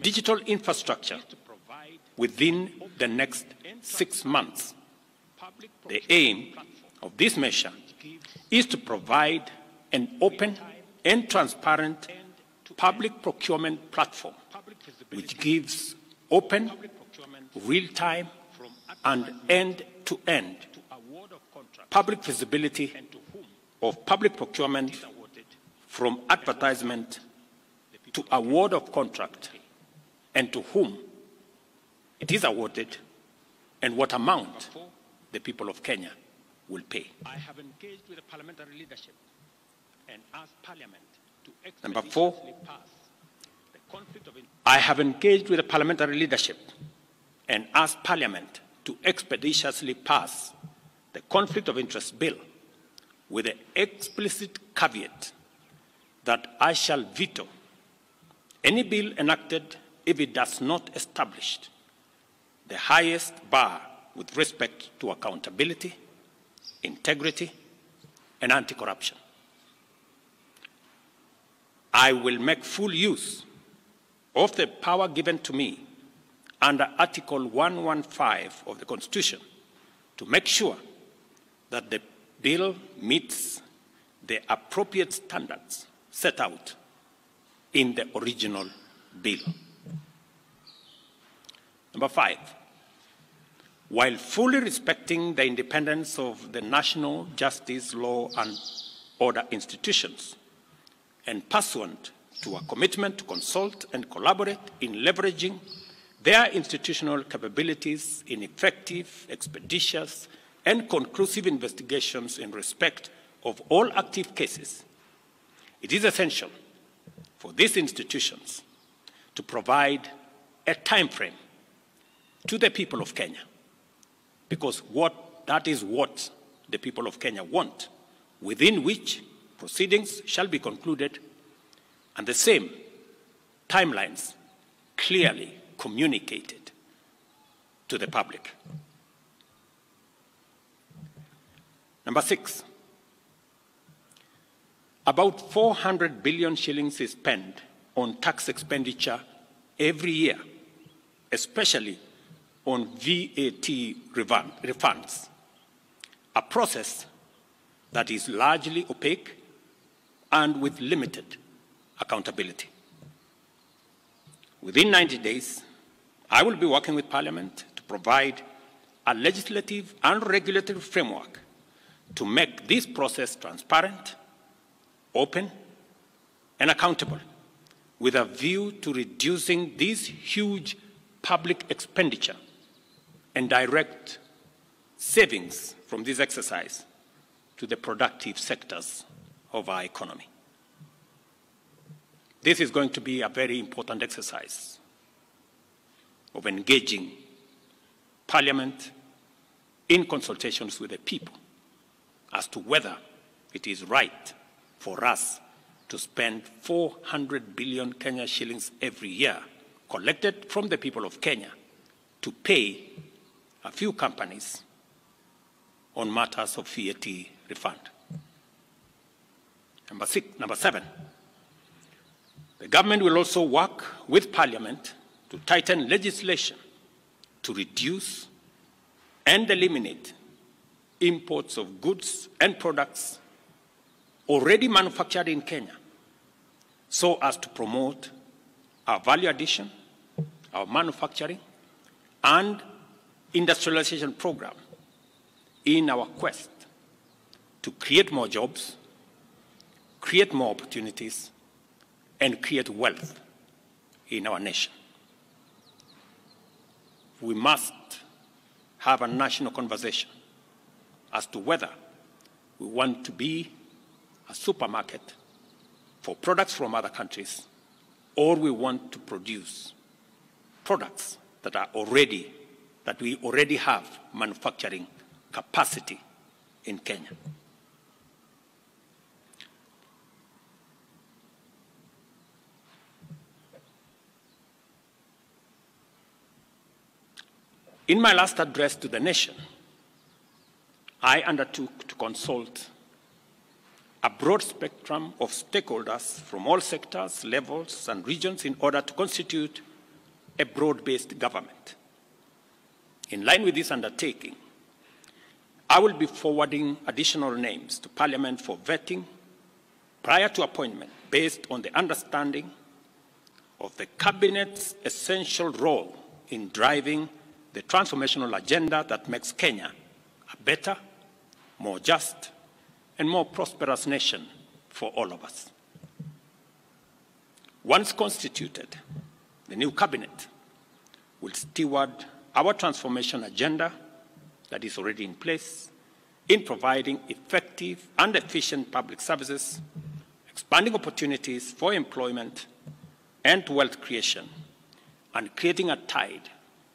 digital infrastructure within the next 6 months. The aim of this measure is to provide an open and transparent public procurement platform which gives open, real-time, and end-to-end public visibility of public procurement from advertisement to award of contract and to whom it is awarded and what amount the people of Kenya will pay. I have engaged with the parliamentary leadership and asked Parliament to Number 4, pass the conflict of I have engaged with the parliamentary leadership and asked Parliament to expeditiously pass the Conflict of Interest Bill with the explicit caveat that I shall veto any bill enacted if it does not establish the highest bar with respect to accountability, integrity, and anti-corruption. I will make full use of the power given to me under Article 115 of the Constitution to make sure that the bill meets the appropriate standards set out in the original bill. Number 5, while fully respecting the independence of the national justice, law, and order institutions, and pursuant to a commitment to consult and collaborate in leveraging their institutional capabilities in effective, expeditious, and conclusive investigations in respect of all active cases, it is essential for these institutions to provide a time frame to the people of Kenya, because that is what the people of Kenya want, within which proceedings shall be concluded, and the same timelines clearly communicated to the public. Number 6, about 400 billion shillings is spent on tax expenditure every year, especially on VAT refunds, a process that is largely opaque and with limited accountability. Within 90 days, I will be working with Parliament to provide a legislative and regulatory framework to make this process transparent, open, and accountable, with a view to reducing this huge public expenditure and direct savings from this exercise to the productive sectors of our economy. This is going to be a very important exercise of engaging Parliament in consultations with the people as to whether it is right for us to spend 400 billion Kenya shillings every year collected from the people of Kenya to pay a few companies on matters of VAT refund. Number 7, the government will also work with Parliament to tighten legislation to reduce and eliminate imports of goods and products already manufactured in Kenya, so as to promote our value addition, our manufacturing, and industrialization program in our quest to create more jobs, create more opportunities, and create wealth in our nation. We must have a national conversation as to whether we want to be a supermarket for products from other countries, or we want to produce products that we already have manufacturing capacity in Kenya. In my last address to the nation, I undertook to consult a broad spectrum of stakeholders from all sectors, levels, and regions in order to constitute a broad-based government. In line with this undertaking, I will be forwarding additional names to Parliament for vetting prior to appointment based on the understanding of the Cabinet's essential role in driving the transformational agenda that makes Kenya a better, more just, and more prosperous nation for all of us. Once constituted, the new cabinet will steward our transformation agenda that is already in place in providing effective and efficient public services, expanding opportunities for employment and wealth creation, and creating a tide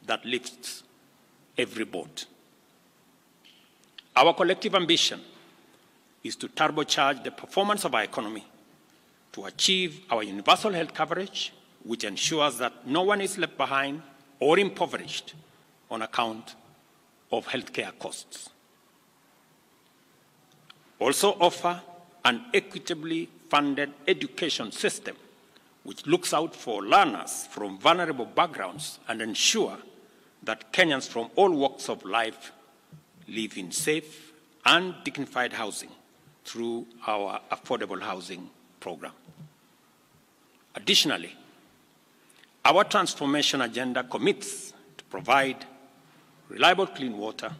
that lifts every boat. Our collective ambition is to turbocharge the performance of our economy to achieve our universal health coverage, which ensures that no one is left behind or impoverished on account of healthcare costs. Also offer an equitably funded education system which looks out for learners from vulnerable backgrounds and ensure that Kenyans from all walks of life live in safe and dignified housing through our affordable housing program. Additionally, our transformation agenda commits to provide reliable clean water,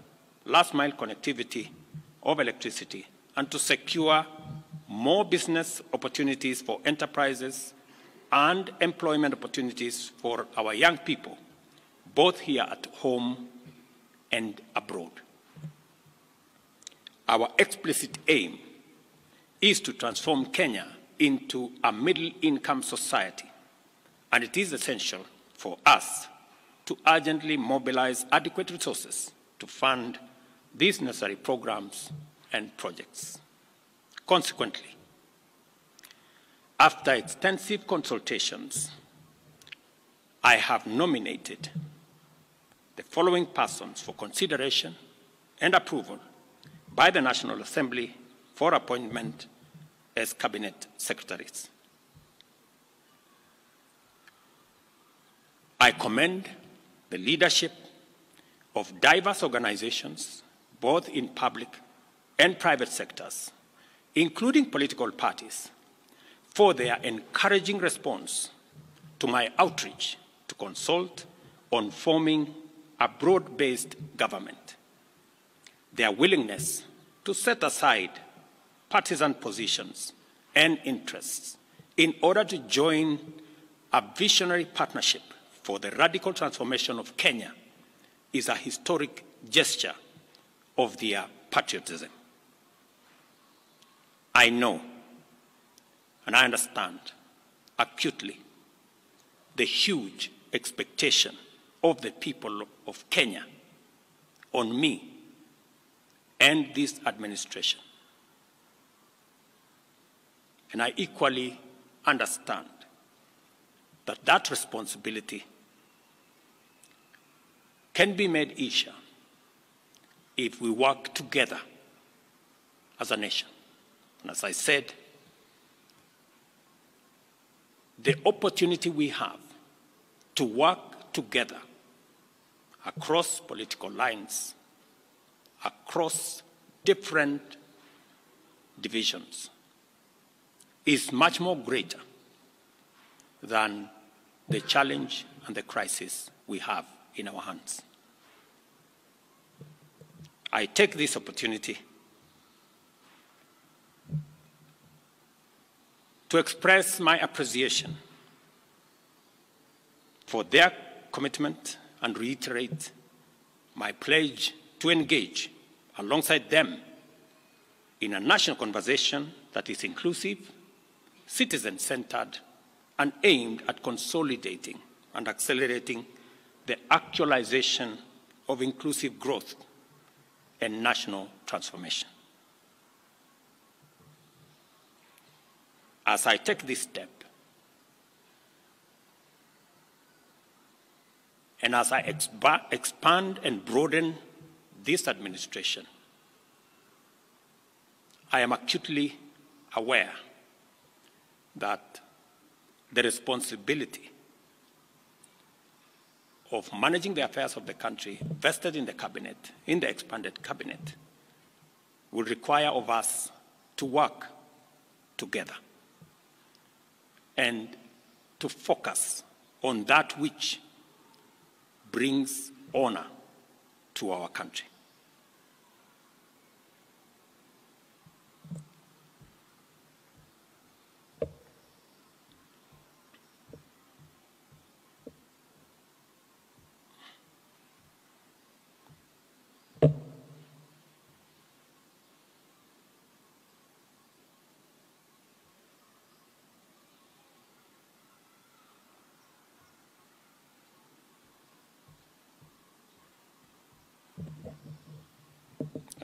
last-mile connectivity of electricity, and to secure more business opportunities for enterprises and employment opportunities for our young people, both here at home and abroad. Our explicit aim is to transform Kenya into a middle-income society, and it is essential for us to urgently mobilize adequate resources to fund these necessary programs and projects. Consequently, after extensive consultations, I have nominated the following persons for consideration and approval by the National Assembly for appointment as Cabinet Secretaries. I commend the leadership of diverse organizations, both in public and private sectors, including political parties, for their encouraging response to my outreach to consult on forming a broad-based government. Their willingness to set aside partisan positions and interests in order to join a visionary partnership for the radical transformation of Kenya is a historic gesture of their patriotism. I know and I understand acutely the huge expectation of the people of Kenya on me and this administration. And I equally understand that that responsibility can be made easier if we work together as a nation. And as I said, the opportunity we have to work together across political lines, across different divisions, is much more greater than the challenge and the crisis we have in our hands. I take this opportunity to express my appreciation for their commitment and reiterate my pledge to engage alongside them in a national conversation that is inclusive, citizen-centered, and aimed at consolidating and accelerating the actualization of inclusive growth and national transformation. As I take this step, and as I expand and broaden this administration, I am acutely aware that the responsibility of managing the affairs of the country vested in the cabinet, in the expanded cabinet, will require of us to work together and to focus on that which brings honor to our country.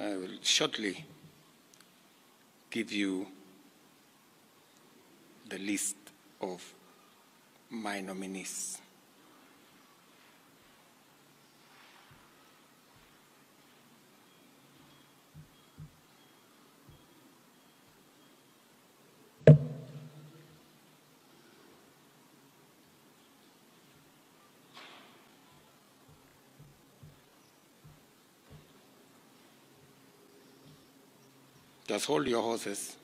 I will shortly give you the list of my nominees. Just hold your horses.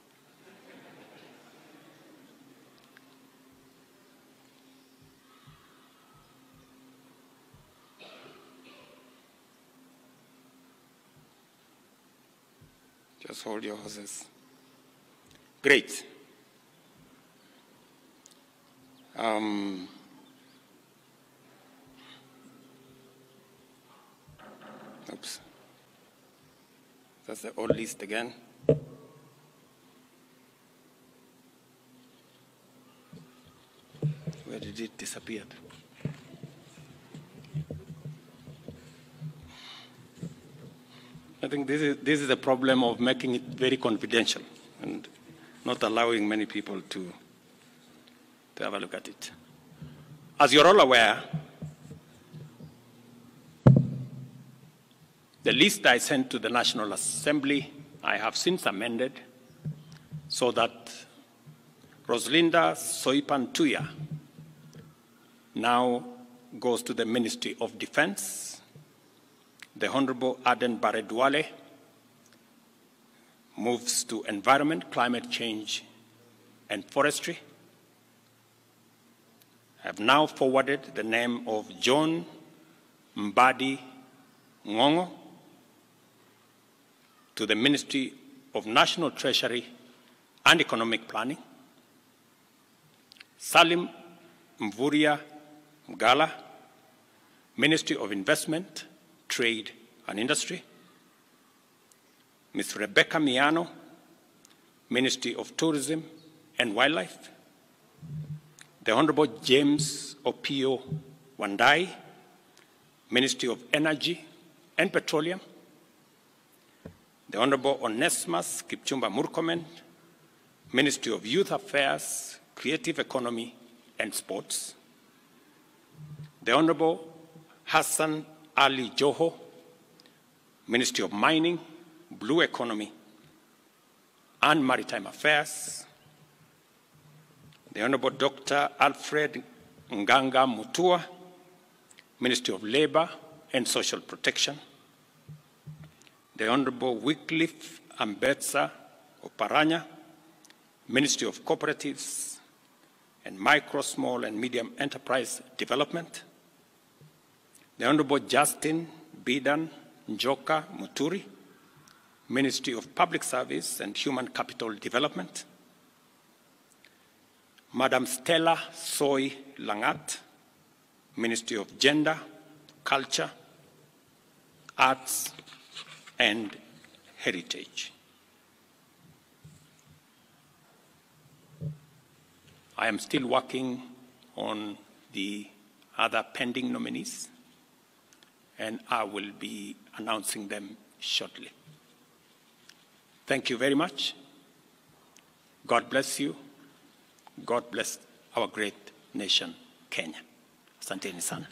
Just hold your horses. Great. Oops. That's the old list again. Where did it disappear? I think this is a problem of making it very confidential and not allowing many people to have a look at it. As you're all aware, the list I sent to the National Assembly, I have since amended so that Roslinda Soipan-Tuya now goes to the Ministry of Defense. The Honorable Aden Bare-Duale moves to Environment, Climate Change, and Forestry. I have now forwarded the name of John Mbadi Ngongo to the Ministry of National Treasury and Economic Planning. Salim Mvuria Mgala, Ministry of Investment, Trade and Industry. Ms. Rebecca Miano, Ministry of Tourism and Wildlife. The Honorable James Opio Wandai, Ministry of Energy and Petroleum. The Honorable Onesimus Kipchumba Murkomen, Ministry of Youth Affairs, Creative Economy and Sports. The Honorable Hassan Ali Joho, Ministry of Mining, Blue Economy and Maritime Affairs. The Honorable Dr. Alfred Nganga Mutua, Ministry of Labor and Social Protection. The Honorable Wycliffe Ambetsa Oparanya, Ministry of Cooperatives and Micro, Small and Medium Enterprise Development. The Honorable Justin Bidan Njoka Muturi, Ministry of Public Service and Human Capital Development. Madam Stella Soy Langat, Ministry of Gender, Culture, Arts and Heritage. I am still working on the other pending nominees, and I will be announcing them shortly. Thank you very much. God bless you. God bless our great nation, Kenya. Asanteni sana.